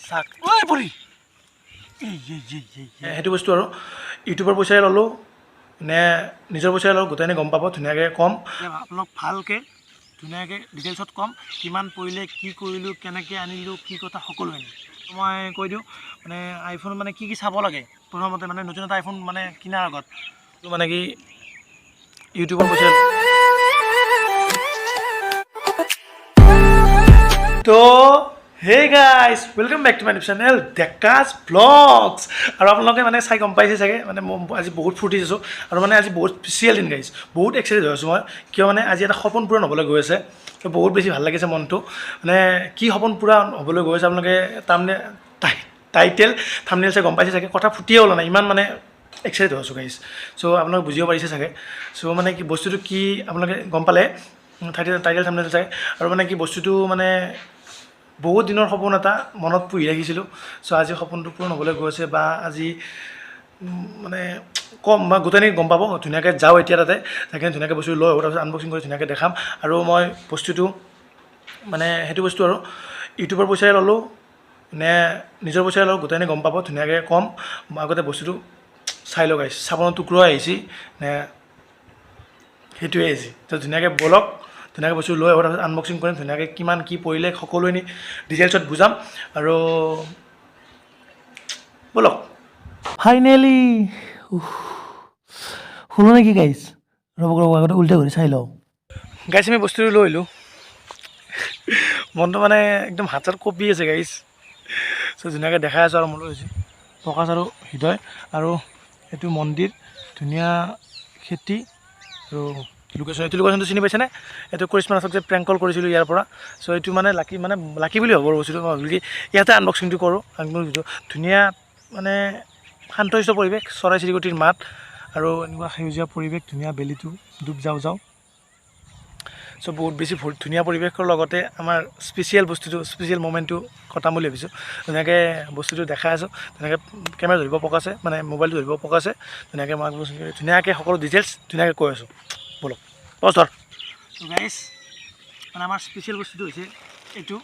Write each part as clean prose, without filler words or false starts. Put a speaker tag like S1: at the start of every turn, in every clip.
S1: চাক ঐ পৰি সেইটো বস্তু আৰু ইউটিউবৰ পইচাই ল'লোঁ নে নিজৰ পইচাই ল'লোঁ গোটেইখিনি গম পাব ধুনীয়াকৈ ক'ম আপোনাক ভালকৈ ধুনীয়াকৈ ডিটেইলছত ক'ম কিমান পৰিলে কি কৰিলোঁ কেনেকৈ আনিলোঁ কি কথা সকলোখিনি মই কৈ দিওঁ মানে আইফোন মানে কি চাব লাগে প্ৰথমতে মানে নতুন এটা আইফোন মানে কিনাৰ আগত মানে কি ইউটিউবৰ পইচা তো hey guys welcome back to my channel Dekasvlogs আৰু আপোনালোকে মানে চাই গম পাইছে চাগে মানে আজি বহুত ফূৰ্তি আছোঁ আৰু মানে আজি বহুত স্পেচিয়েল দিন গাইছ বহুত এক্সাইটেড হৈ আছোঁ মই কিয় মানে আজি এটা সপোন পূৰণ হ'বলৈ গৈ আছে তো বহুত বেছি ভাল লাগিছে মনটো মানে কি সপোন পূৰণ হ'বলৈ গৈ আছে আপোনালোকে তাৰমানে টাইটেল থাম্বনেইল চাই গম পাইছে চাগে কথা ফুটিয়ে ওলোৱা নাই ইমান মানে এক্সাইটেড হৈ আছোঁ গাইছ চ' আপোনালোকে বুজিব পাৰিছে চাগে চ' মানে কি বস্তুটো কি আপোনালোকে গম পালে টাইটেল থাম্বনেইল চাই আৰু মানে কি বস্তুটো মানে বহুত দিনৰ সপোন এটা মনত পুহি ৰাখিছিলোঁ চ' আজি সপোনটো পূৰণ হ'বলৈ গৈ আছে বা আজি মানে কম বা গোটেইখিনি গম পাব ধুনীয়াকৈ যাওঁ এতিয়া তাতে তাকে ধুনীয়াকৈ বস্তু লৈ আহোঁ তাৰপিছত আনবক্সিং কৰি ধুনীয়াকৈ দেখাম আৰু মই বস্তুটো মানে সেইটো বস্তু আৰু ইউটিউবৰ পইচাই ল'লোঁ নে নিজৰ পইচাই ল'লোঁ গোটেইখিনি গম পাব ধুনীয়াকৈ ক'ম আগতে বস্তুটো চাই লওঁ গাইছ চাবোনৰ টুকুৰা আহিছে নে সেইটোৱে আহিছে তো ধুনীয়াকৈ ব'লক ধুনীয়াকৈ বস্তু লৈ আহোঁ তাৰপিছত আনবক্সিং কৰিম ধুনীয়াকৈ কিমান কি পৰিলে সকলোখিনি ডিটেইলছত বুজাম আৰু ব'লক ফাইনেলি শুনো নেকি গাইছ ৰ'ব আগতে উল্টা কৰি চাই লওঁ গাইছ আমি বস্তুটো লৈ আহিলোঁ মনটো মানে একদম হাত চাত কঁপি আছে গাইছ চ' ধুনীয়াকৈ দেখাই আছোঁ আৰু মই লৈ আহিছোঁ প্ৰকাশ আৰু হৃদয় আৰু এইটো মন্দিৰ ধুনীয়া খেতি আৰু এইটো লোকেশ্যনটো চিনি পাইছেনে এইটো ক্ৰিছমাছক যে প্ৰেংক কল কৰিছিলোঁ ইয়াৰ পৰা চ' এইটো মানে লাকি বুলি ভাবোঁ বস্তুটো মই ভাবিলোঁ কি ইয়াতে আনবক্সিংটো কৰোঁ ধুনীয়া মানে শান্তশিষ্ট পৰিৱেশ চৰাই চিৰিকটিৰ মাত আৰু এনেকুৱা সেউজীয়া পৰিৱেশ ধুনীয়া বেলিটো ডুব যাওঁ চ' বহুত বেছি ধুনীয়া পৰিৱেশৰ লগতে আমাৰ স্পেচিয়েল মমেণ্টটো কটাম বুলি ভাবিছোঁ ধুনীয়াকৈ বস্তুটো দেখাই আছোঁ ধুনীয়াকৈ কেমেৰা ধৰিব পকাইছে মানে মোবাইলটো ধৰিব পকাইছে ধুনীয়াকৈ মই ধুনীয়াকৈ সকলো ডিটেইলছ ধুনীয়াকৈ কৈ আছোঁ ব'লক ধৰ গাইছ মানে আমাৰ স্পেচিয়েল বস্তুটো হৈছে এইটো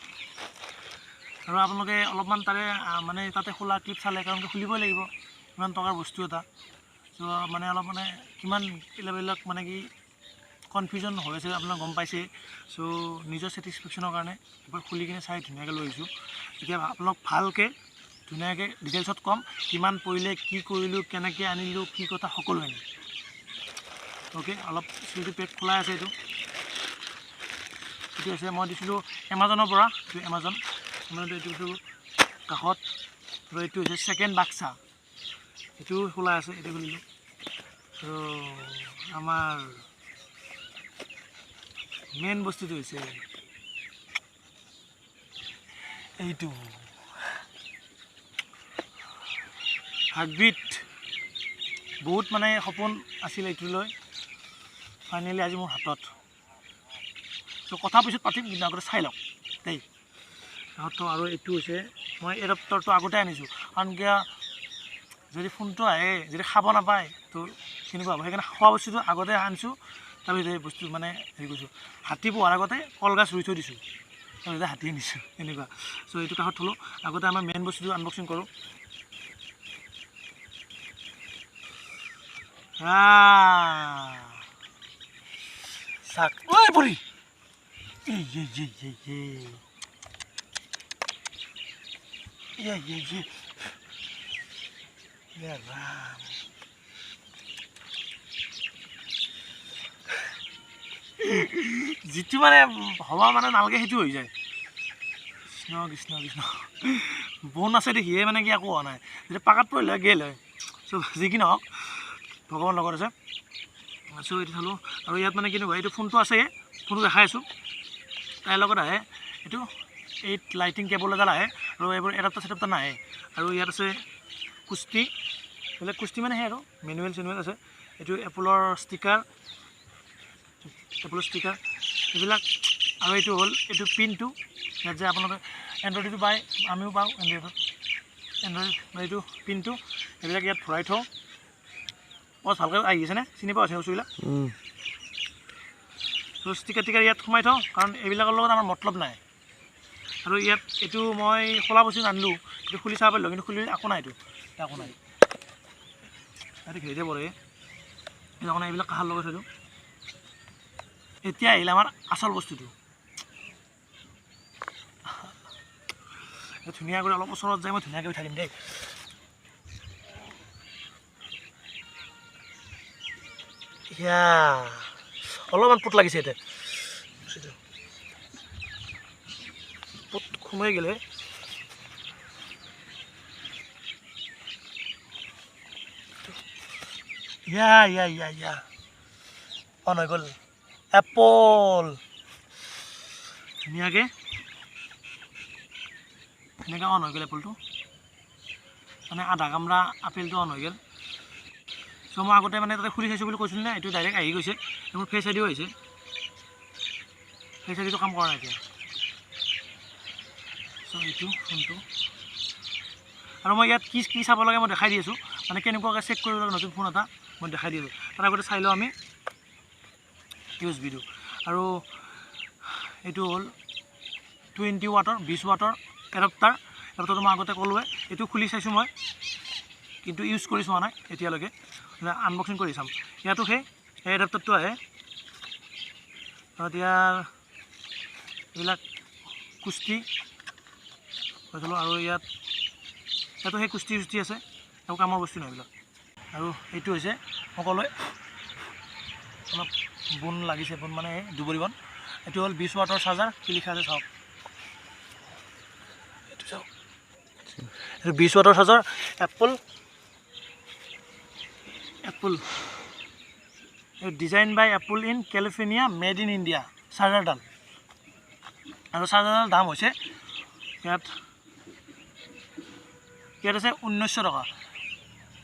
S1: আৰু আপোনালোকে অলপমান মানে তাতে খোলা ক্লিপ চালে কাৰণ খুলিবই লাগিব ইমান টকাৰ বস্তু এটা চ' মানে অলপ মানে কিমান লেভেলক মানে কি কনফিউজন হৈ আছে আপোনালোকে গম পাইছে চ' নিজৰ ছেটিছফেকশ্যনৰ কাৰণে এবাৰ খুলি কিনে চাই ধুনীয়াকৈ লৈ আহিছোঁ এতিয়া আপোনালোক ভালকৈ ধুনীয়াকৈ ডিটেইলছত ক'ম কিমান পৰিলে কি কৰিলোঁ কেনেকৈ আনিলোঁ কি কথা সকলোখিনি অ'কে অলপ চিলটো পেক খোলাই আছে এইটো হৈছে মই দিছিলোঁ এমাজনৰ পৰা এইটো এমাজন এইটো কাষত আৰু এইটো হৈছে ছেকেণ্ড বাক্সা এইটো খোলাই আছে এইটো খুলিলোঁ আৰু আমাৰ মেইন বস্তুটো হৈছে এইটো হাৰ্টবিট বহুত মানে সপোন আছিল এইটো লৈ ফাইনেলি আজি মোৰ হাতত চ' কথা পিছত পাতিম কিন্তু আগতে চাই লওক দেই আৰু এইটো হৈছে মই এডাপ্টাৰটো আগতে আনিছোঁ কাৰণ কিয় যদি ফোনটো আহে যদি খাব নাপায় তো কেনেকুৱা হ'ব সেইকাৰণে খোৱা বস্তুটো আগতে আনিছোঁ তাৰপিছত এই বস্তু মানে হেৰি কৰিছোঁ হাতী পোহাৰ আগতে কলগছ ৰুই থৈ দিছোঁ তাৰপিছত হাতী আনিছোঁ এনেকুৱা চ' এইটো কাষত থ'লোঁ আগতে আমাৰ মেইন বস্তুটো আনবক্সিং কৰোঁ চাক ঐ পৰি যিটো মানে হবা মানে নালাগে সেইটো হৈ যায় কৃষ্ণ বন আছে দেখিয়ে মানে কি একো হোৱা নাই যেতিয়া পাকাত পৰিলে গেল হয় চ' যি কি নহওক ভগৱান লগত আছে চ' এইটো থ'লোঁ আৰু ইয়াত মানে কেনেকুৱা এইটো ফোনটো আছে ফোনটো দেখাই আছোঁ তাৰ লগত আহে এইটো এই লাইটিং কেবল এডাল আহে আৰু এইবোৰ এডাপ্টাৰ নাহে আৰু ইয়াত আছে কুস্তি বেলেগ কুস্তি মানে সেই আৰু মেনুৱেল আছে এইটো এপলৰ ষ্টিকাৰ এইবিলাক আৰু এইটো হ'ল এইটো পিনটো ইয়াত যে আপোনালোকে এণ্ড্ৰইডটো পায় আমিও পাওঁ এণ্ড্ৰইড এইটো পিনটো এইবিলাক ইয়াত ভৰাই থওঁ বৰ ভালকৈ আহি আছেনে চিনি পোৱা আছে বস্তুবিলাক চ' ষ্টিকাৰ ইয়াত সোমাই থওঁ কাৰণ এইবিলাকৰ লগত আমাৰ মতলব নাই আৰু ইয়াত এইটো মই খোলা বস্তু আনিলোঁ, এইটো খুলি চাব পাৰিলোঁ, কিন্তু খুলি একো নাই, একো নাই, এইটো ঘেৰিতে পৰে, এইটো একো নাই, এইবিলাক কাষৰ লগত থৈছোঁ। এতিয়া আহিলে আমাৰ আচল বস্তুটো, ধুনীয়া কৰি অলপ ওচৰত যাই মই ধুনীয়াকৈ উঠাই দিম দেই। ইয়া অলপমান পুত লাগিছে এতিয়া, পুত সোমাই গ'লে ইয়া অন হৈ গ'ল। এপল ধুনীয়াকৈ এনেকৈ অন হৈ গ'ল, এপলটো মানে আধা কামৰা আপেলটো অন হৈ গ'ল। চ' মই আগতে মানে তাতে খুলি চাইছোঁ বুলি কৈছিলোঁ নে, এইটো ডাইৰেক্ট আহি গৈছে, মোৰ ফেচ আইডিও আহিছে, ফেচ আইডিটো কাম কৰা নাই এতিয়া। চ' এইটো ফোনটো, আৰু মই ইয়াত কি চাব লাগে মই দেখাই দি আছোঁ, মানে কেনেকুৱাকৈ চেক কৰিব লাগে নতুন ফোন এটা মই দেখাই দি আছোঁ। তাৰ আগতে চাই লওঁ আমি ইউজ ভিডিঅ'। আৰু এইটো হ'ল 20 ৱাটৰ 20 ৱাটৰ এডাপ্টাৰটো মই আগতে ক'লোৱে, এইটো খুলি চাইছোঁ মই, কিন্তু ইউজ কৰি চোৱা নাই এতিয়ালৈকে, আনবক্সিং কৰি চাম। ইয়াতো সেই এডাপ্টাৰটো আহে, এতিয়া এইবিলাক কুস্তি কৈছিলোঁ, আৰু ইয়াতো সেই কুস্তি আছে, একো কামৰ বস্তু নহয় এইবিলাক। আৰু এইটো হৈছে সকলোৱে অলপ বোন লাগিছে, বোন মানে দুবৰি বন। এইটো হ'ল 20 ৱাটৰ চাৰ্জাৰ, কি লিখা আছে চাওক, এইটো চাওক, এইটো 20 ৱাটৰ charger, Apple design by Apple in California, made in India চাৰ্জাৰডাল। আৰু চাৰ্জাৰডাল দাম হৈছে ইয়াত আছে 1900 টকা,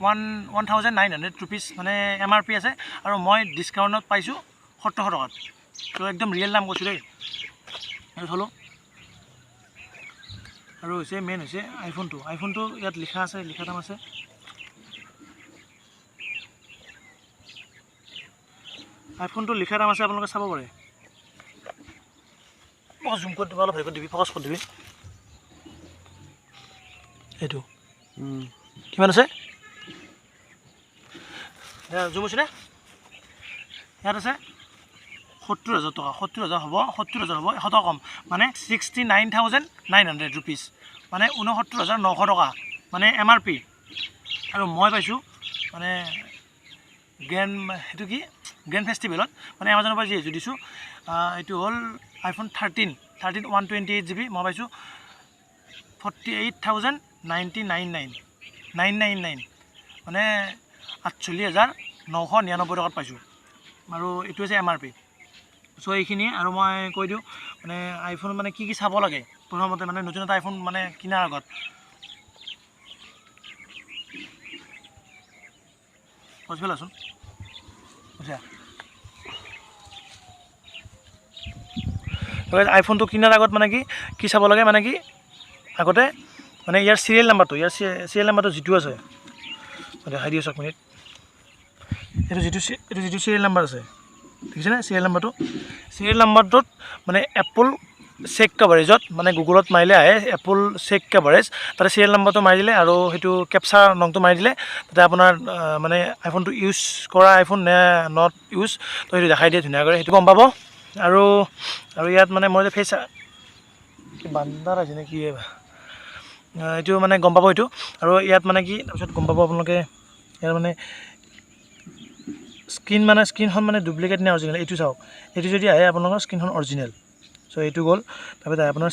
S1: 1900 ৰুপিজ, মানে MRP আছে, আৰু মই ডিছকাউণ্টত পাইছোঁ 1700 টকাত। তো একদম ৰিয়েল দাম কৈছোঁ দেই। আৰু থলোঁ, আৰু হৈছে মেইন হৈছে আইফোনটো ইয়াত লিখা দাম আছে, আইফোনটো লিখা দাম আছে, আপোনালোকে চাব পাৰে। মই জুম কৰি দিবা, অলপ হেৰি কৰি দিবি, ফ'কাছ কৰি দিবি। এইটো কিমান আছে, জুম হৈছেনে? ইয়াত আছে 70,000 টকা, 70,000 হ'ব, 100 টকা কম, মানে 69,900 ৰুপিজ, মানে 69,900 টকা, মানে MRP। আৰু মই পাইছোঁ মানে সেইটো কি গ্ৰেণ্ড ফেষ্টিভেলত, মানে এমাজনৰ পৰা যি দিছোঁ, এইটো হ'ল iPhone 13 128 GB, মই পাইছোঁ 48,999, মানে 48,999 টকাত পাইছোঁ, আৰু এইটো হৈছে MRP। চ' এইখিনিয়ে, আৰু মই কৈ দিওঁ মানে আইফোন মানে কি চাব লাগে প্ৰথমতে, মানে নতুন এটা আইফোন মানে কিনাৰ আগত। পেলাচোন বুজিছা, আইফোনটো কিনাৰ আগত মানে কি চাব লাগে, মানে কি আগতে মানে ইয়াৰ চিৰিয়েল নাম্বাৰটো যিটো আছে, দেখাই দি আছোঁ 1 মিনিট। এইটো যিটো চিৰিয়েল নাম্বাৰ আছে, দেখিছেনে চিৰিয়েল নাম্বাৰটোত মানে এপল চেক কাভাৰেজত, মানে গুগলত মাৰিলে আহে এপল চেক কাভাৰেজ, তাতে চিৰিয়েল নাম্বাৰটো মাৰি দিলে, আৰু সেইটো কেপচাৰ নংটো মাৰি দিলে, তাতে আপোনাৰ মানে আইফোনটো ইউজ কৰা আইফোন নে নট ইউজ, তো সেইটো দেখাই দিয়ে ধুনীয়াকৈ, সেইটো গম পাব। আৰু ইয়াত মানে মই যে ফেচ বান্দাৰ আছে নে কি, এইটো মানে গম পাব এইটো। আৰু ইয়াত মানে কি তাৰপিছত গম পাব আপোনালোকে, ইয়াৰ মানে স্ক্ৰীনখন মানে ডুপ্লিকেট নে অৰিজিনেল, এইটো চাওক, এইটো যদি আহে আপোনালোকৰ স্ক্ৰীনখন অৰিজিনেল। চ' এইটো গ'ল, তাৰপিছত আহে আপোনাৰ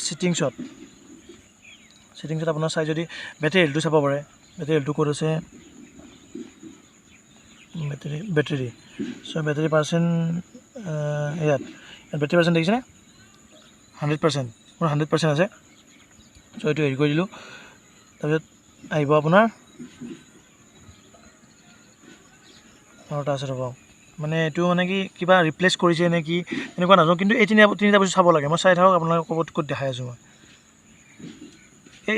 S1: ছেটিংছত আপোনাৰ চাই যদি বেটেৰী হেল্থটো চাব পাৰে, বেটেৰী হেল্থটো ক'ত আছে, বেটেৰী চ' বেটেৰী পাৰ্চেণ্ট ইয়াত বেটেৰী পাৰ্চেণ্ট দেখিছেনে, 100%, মোৰ 100% আছে। চ' এইটো হেৰি কৰি দিলোঁ, তাৰপিছত আহিব আপোনাৰ আৰু এটা আছে ৰ'ব, মানে এইটো মানে কি কিবা ৰিপ্লেচ কৰিছে নে কি এনেকুৱা নাজানো, কিন্তু এই তিনিটা বস্তু চাব লাগে, মই চাই থাকক আপোনালোকে ক'ত দেখাই আছোঁ মই।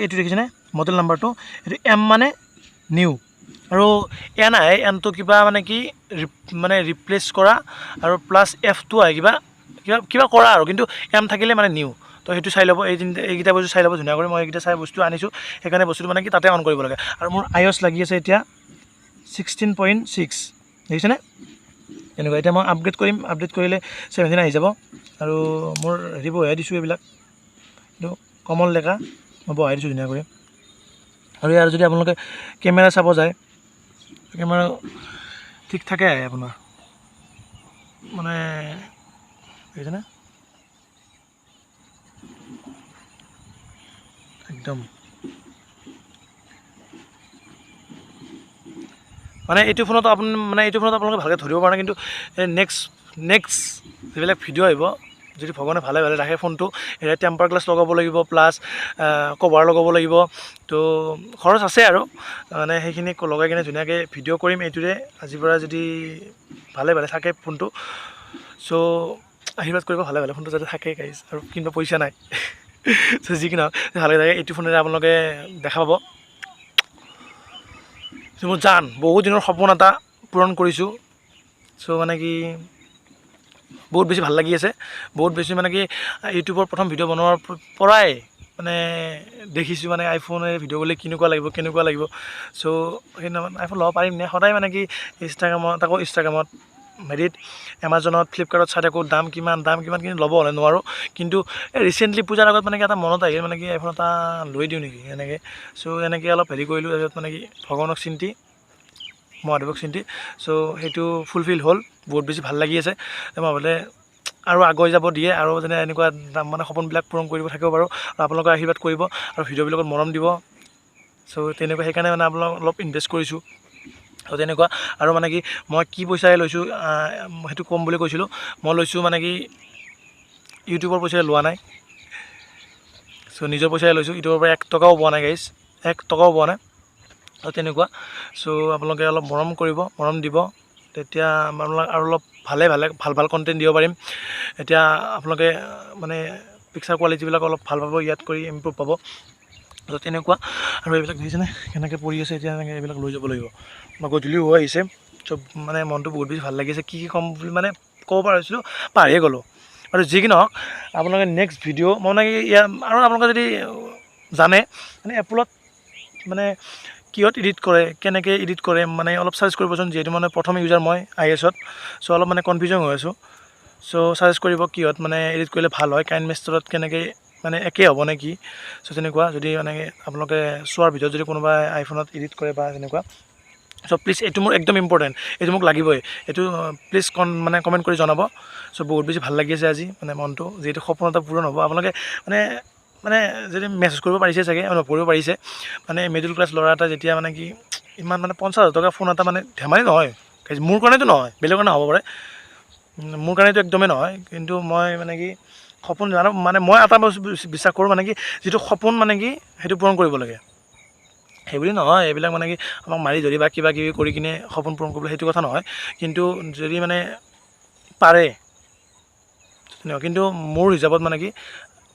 S1: এইটো দেখিছেনে মডেল নাম্বাৰটো, এইটো M মানে নিউ, আৰু N আহে, Nটো কিবা মানে কি মানে ৰিপ্লেচ কৰা, আৰু প্লাছ F2 আহে কিবা কৰা, আৰু কিন্তু M থাকিলে মানে নিউ। তো সেইটো চাই ল'ব, এইকেইটা বস্তু চাই ল'ব ধুনীয়া কৰি। মই এইকেইটা চাই বস্তু আনিছোঁ, সেইকাৰণে বস্তুটো মানে কি তাতে অন কৰিব লাগে। আৰু মোৰ iOS লাগি আছে এতিয়া 16.6 দেখিছেনে? এনেকুৱা এতিয়া মই আপগ্ৰেড কৰিম, আপডেট কৰিলে 17 আহি যাব। আৰু মোৰ হেৰি বহাই দিছোঁ এইবিলাক, এইটো কমল ডেকা মই বহাই দিছোঁ ধুনীয়া কৰি। আৰু ইয়াৰ যদি আপোনালোকে কেমেৰা চাব যায়, কেমেৰা ঠিক থাকে আহে আপোনাৰ, মানে দেখিছেনে একদম। মানে এইটো ফোনত আপোনালোকে ভালকৈ ধৰিব পৰা নাই, কিন্তু নেক্সট যিবিলাক ভিডিঅ' আহিব, যদি ভগৱানে ভালে ভালে ৰাখে ফোনটো, এতিয়া টেম্পাৰ গ্লাছ লগাব লাগিব, প্লাছ কভাৰ লগাব লাগিব। তো খৰচ আছে আৰু মানে সেইখিনি লগাই কিনে ধুনীয়াকৈ ভিডিঅ' কৰিম এইটোৰে আজিৰ পৰা, যদি ভালে ভালে থাকে ফোনটো। চ' আশীৰ্বাদ কৰিব ভালে ভালে ফোনটো যাতে থাকে গাইজ, আৰু কিন্তু পইচা নাই। চ' যি কি নহওক ভালে থাকে, এইটো ফোনেৰে আপোনালোকে দেখা পাব। মোৰ জান বহুত দিনৰ সপোন এটা পূৰণ কৰিছোঁ। চ' মানে কি বহুত বেছি ভাল লাগি আছে, বহুত বেছি মানে কি ইউটিউবৰ প্ৰথম ভিডিঅ' বনোৱাৰ পৰাই মানে দেখিছোঁ মানে আইফোনেৰে ভিডিঅ' কৰিলে কেনেকুৱা লাগিব। চ' সেইদিনাখন আইফোন ল'ব পাৰিম নে, সদায় মানে কি ইনষ্টাগ্ৰামত হেৰিত এমাজনত ফ্লিপকাৰ্টত চাই থাকোঁ দাম কিমান কিন্তু ল'ব হ'লে নোৱাৰোঁ। কিন্তু ৰিচেণ্টলি পূজাৰ আগত মানে কি এটা মনত আহিল, মানে কি আইফোন এটা লৈ দিওঁ নেকি এনেকৈ। চ' এনেকৈ অলপ হেৰি কৰিলোঁ, তাৰপিছত মানে কি ভগৱানক চিন্তি, মহাদেৱক চিন্তি, চ' সেইটো ফুলফিল হ'ল। বহুত বেছি ভাল লাগি আছে। মই বোলে আৰু আগুৱাই যাব দিয়ে, আৰু যেনে এনেকুৱা মানে সপোনবিলাক পূৰণ কৰিব থাকিব পাৰোঁ, আৰু আপোনালোকে আশীৰ্বাদ কৰিব আৰু ভিডিঅ'বিলাকত মৰম দিব। চ' তেনেকুৱা সেইকাৰণে মানে আপোনালোক অলপ ইনভেষ্ট কৰিছোঁ। আৰু তেনেকুৱা আৰু মানে কি মই কি পইচাৰে লৈছোঁ সেইটো ক'ম বুলি কৈছিলোঁ। মই লৈছোঁ মানে কি ইউটিউবৰ পইচাৰে লোৱা নাই। চ' নিজৰ পইচাৰে লৈছোঁ, ইউটিউবৰ পৰা 1 টকাও পোৱা নাই গাইজ, 1 টকাও পোৱা নাই। আৰু তেনেকুৱা চ' আপোনালোকে অলপ মৰম কৰিব, মৰম দিব, তেতিয়া আপোনালোক আৰু অলপ ভাল কণ্টেণ্ট দিব পাৰিম। এতিয়া আপোনালোকে মানে পিকচাৰ কোৱালিটিবিলাক অলপ ভাল পাব, ইয়াত কৰি ইম্প্ৰুভ পাব। তো তেনেকুৱা আৰু এইবিলাক দেখিছেনে কেনেকৈ পৰি আছে, এতিয়া এনেকৈ এইবিলাক লৈ যাব লাগিব। মই গধূলিও হৈ আহিছে, চব মানে মনটো বহুত বেছি ভাল লাগিছে। কি ক'ম বুলি মানে ক'ব পাৰিছিলোঁ, পাহৰিয়ে গ'লোঁ। আৰু যি কি নহওক আপোনালোকে নেক্সট ভিডিঅ' মই মানে ইয়াৰ আৰু আপোনালোকে যদি জানে মানে এপলত মানে কিহত এডিট কৰে, কেনেকৈ এডিট কৰে মানে অলপ চাৰ্চ কৰিবচোন। যিহেতু মানে প্ৰথম ইউজাৰ মই iOSত, চ' অলপ মানে কনফিউজন হৈ আছোঁ। চ' চাৰ্চ কৰিব কিহত মানে এডিট কৰিলে ভাল হয়, কাইন মাষ্টাৰত কেনেকৈ মানে একেই হ'ব নে কি। চ' তেনেকুৱা যদি মানে আপোনালোকে চোৱাৰ ভিতৰত যদি কোনোবাই আইফোনত এডিট কৰে বা তেনেকুৱা, চ' প্লিজ এইটো মোৰ একদম ইম্পৰ্টেণ্ট, এইটো মোক লাগিবই। এইটো প্লিজ মানে কমেণ্ট কৰি জনাব। চ' বহুত বেছি ভাল লাগি আছে আজি মানে মনটো, যিহেতু সপোন এটা পূৰণ হ'ব। আপোনালোকে মানে যদি মেছেজ কৰিব পাৰিছে চাগে, নকৰিব পাৰিছে। মানে মিডিল ক্লাছ ল'ৰা এটা যেতিয়া মানে কি ইমান মানে 50,000 টকা ফোন এটা মানে ধেমালি নহয়, মোৰ কাৰণেতো নহয়, বেলেগৰ কাৰণে হ'ব পাৰে, মোৰ কাৰণেতো একদমেই নহয়। কিন্তু মই মানে কি সপোন জানো, মানে মই এটা বস্তু বিশ্বাস কৰোঁ, মানে কি যিটো সপোন মানে কি সেইটো পূৰণ কৰিব লাগে। সেইবুলি নহয় এইবিলাক মানে কি আমাক মাৰি ধৰি বা কিবা কিবি কৰি কিনে সপোন পূৰণ কৰিবলৈ, সেইটো কথা নহয়। কিন্তু যদি মানে পাৰে, কিন্তু মোৰ হিচাপত মানে কি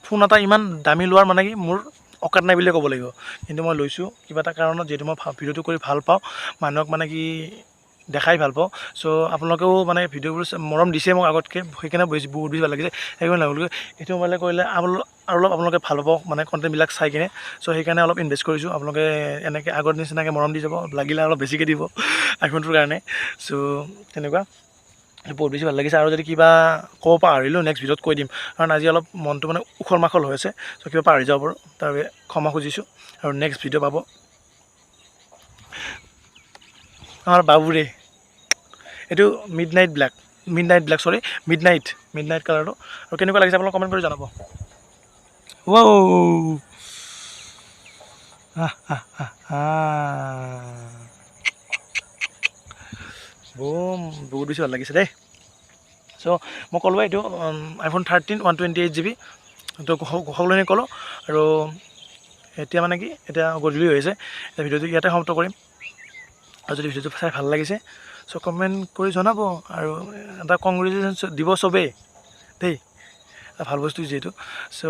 S1: ফোন এটা ইমান দামী লোৱাৰ মানে কি মোৰ অকাত নাই বুলিয়ে ক'ব লাগিব। কিন্তু মই লৈছোঁ কিবা এটা কাৰণত, যিহেতু মই ভিডিঅ'টো কৰি ভাল পাওঁ, মানুহক মানে কি দেখাই ভাল পাওঁ। চ' আপোনালোকেও মানে ভিডিঅ'বোৰ মৰম দিছে মোক আগতকৈ, সেইকাৰণে বহুত বেছি ভাল লাগিছে। সেইকাৰণে লাগিলে এইটো মোবাইলে কৰিলে আৰু অলপ আপোনালোকে ভাল পাব মানে কণ্টেণ্টবিলাক চাই কিনে। চ' সেইকাৰণে অলপ ইনভেষ্ট কৰিছোঁ। আপোনালোকে এনেকৈ আগৰ নিচিনাকৈ মৰম দি যাব, লাগিলে অলপ বেছিকৈ দিব আইফোনটোৰ কাৰণে। চ' তেনেকুৱা বহুত বেছি ভাল লাগিছে। আৰু যদি কিবা ক'ব পাহৰিলোঁ নেক্সট ভিডিঅ'ত কৈ দিম, কাৰণ আজি অলপ মনটো মানে উখল মাখল হৈ আছে। চ' কিবা পাহৰি যাব পাৰোঁ, তাৰ বাবে ক্ষমা খুজিছোঁ। আৰু নেক্সট ভিডিঅ' পাব আমাৰ বাবুৰে, এইটো mid night black mid night কালাৰটো। আৰু কেনেকুৱা লাগিছে আপোনালোকে কমেণ্ট কৰি জনাব। বুম, বহুত বেছি ভাল লাগিছে দেই। চ' মই ক'লোঁ এইটো আইফোন 13 128GB, তো সকলোখিনি ক'লোঁ। আৰু এতিয়া মানে কি এতিয়া গধূলি হৈ আছে, এতিয়া ভিডিঅ'টো ইয়াতে সমাপ্ত কৰিম। আৰু যদি ভিডিঅ'টো চাই ভাল লাগিছে চ' কমেণ্ট কৰি জনাব, আৰু এটা কংগ্ৰেচুলেশ্যন দিব চবেই দেই, ভাল বস্তু যিহেতু। চ'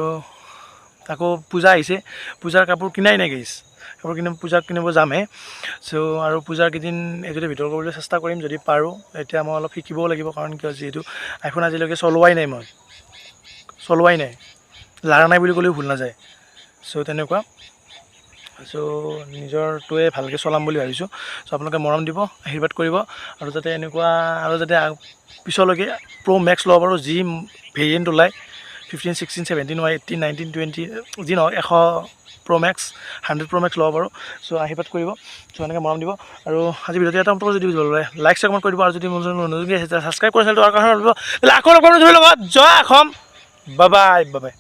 S1: আকৌ পূজা আহিছে, পূজাৰ কাপোৰ কিনাই নাই গাইজ, কাপোৰ পূজা কিনিব যামহে। চ' আৰু পূজাৰ কেইদিন এইটোতে ভিডিঅ' কৰিবলৈ চেষ্টা কৰিম যদি পাৰোঁ। এতিয়া মই অলপ শিকিবও লাগিব, কাৰণ কিয় যিহেতু আইফোন আজিলৈকে চলোৱাই নাই, লাৰা নাই বুলি ক'লেও ভুল নাযায়। চ' তেনেকুৱা চ' নিজৰটোৱে ভালকৈ চলাম বুলি ভাবিছোঁ। চ' আপোনালোকে মৰম দিব, আশীৰ্বাদ কৰিব আৰু যাতে এনেকুৱা আৰু যাতে পিছলৈকে প্ৰ' মেক্স ল'ব পাৰোঁ, যি ভেৰিয়েণ্ট ওলায় 15, 16, 17, 18, 19, 20 যি নহওক 100 প্ৰ' মেক্স 100 প্ৰ' মেক্স ল'ব পাৰোঁ। চ' আশীৰ্বাদ কৰিব, চ' এনেকৈ মৰম দিব আৰু আজি ভিডিঅ'টো এটা যদি লাইক কমেণ্ট কৰি দিব আৰু যদি নতুনকৈ ছাবস্ক্ৰাইব কৰি চেনেলটো আকৌ লগ পাম লগত জয় অসম। Bye bye.